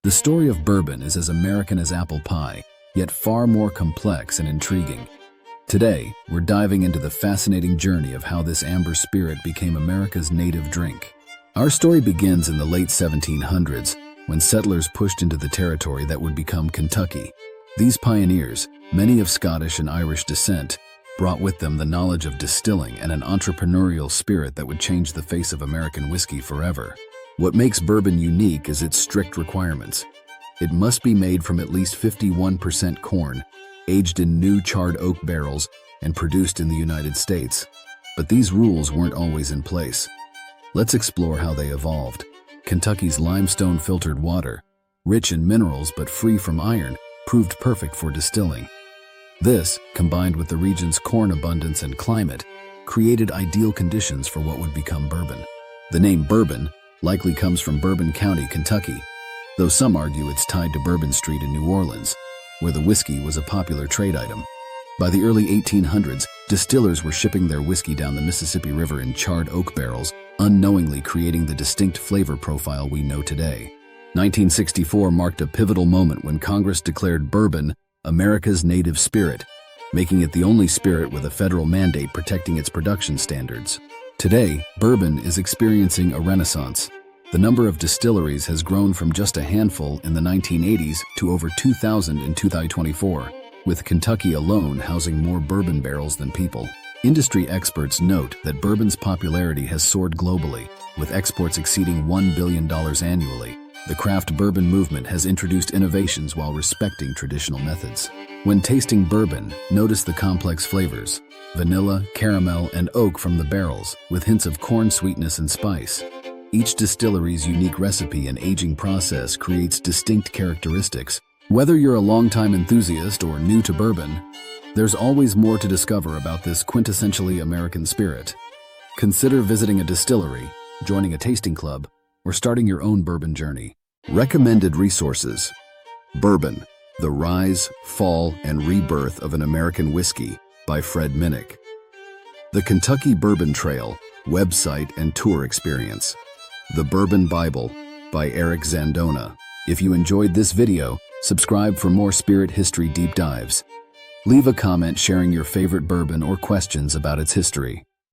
The story of bourbon is as American as apple pie, yet far more complex and intriguing. Today, we're diving into the fascinating journey of how this amber spirit became America's native drink. Our story begins in the late 1700s, when settlers pushed into the territory that would become Kentucky. These pioneers, many of Scottish and Irish descent, brought with them the knowledge of distilling and an entrepreneurial spirit that would change the face of American whiskey forever. What makes bourbon unique is its strict requirements. It must be made from at least 51% corn, aged in new charred oak barrels, and produced in the United States. But these rules weren't always in place. Let's explore how they evolved. Kentucky's limestone filtered water, rich in minerals but free from iron, proved perfect for distilling. This, combined with the region's corn abundance and climate, created ideal conditions for what would become bourbon. The name Bourbon likely comes from Bourbon County, Kentucky, though some argue it's tied to Bourbon Street in New Orleans, where the whiskey was a popular trade item. By the early 1800s, distillers were shipping their whiskey down the Mississippi River in charred oak barrels, unknowingly creating the distinct flavor profile we know today. 1964 marked a pivotal moment when Congress declared bourbon America's native spirit, making it the only spirit with a federal mandate protecting its production standards. Today, bourbon is experiencing a renaissance. The number of distilleries has grown from just a handful in the 1980s to over 2,000 in 2024, with Kentucky alone housing more bourbon barrels than people. Industry experts note that bourbon's popularity has soared globally, with exports exceeding $1 billion annually. The craft bourbon movement has introduced innovations while respecting traditional methods. When tasting bourbon, notice the complex flavors: vanilla, caramel, and oak from the barrels, with hints of corn sweetness and spice. Each distillery's unique recipe and aging process creates distinct characteristics. Whether you're a longtime enthusiast or new to bourbon, there's always more to discover about this quintessentially American spirit. Consider visiting a distillery, joining a tasting club, or starting your own bourbon journey. Recommended resources: Bourbon, The Rise, Fall, and Rebirth of an American Whiskey by Fred Minnick. The Kentucky Bourbon Trail, Website and Tour Experience. The Bourbon Bible by Eric Zandona. If you enjoyed this video, subscribe for more spirit history deep dives. Leave a comment sharing your favorite bourbon or questions about its history.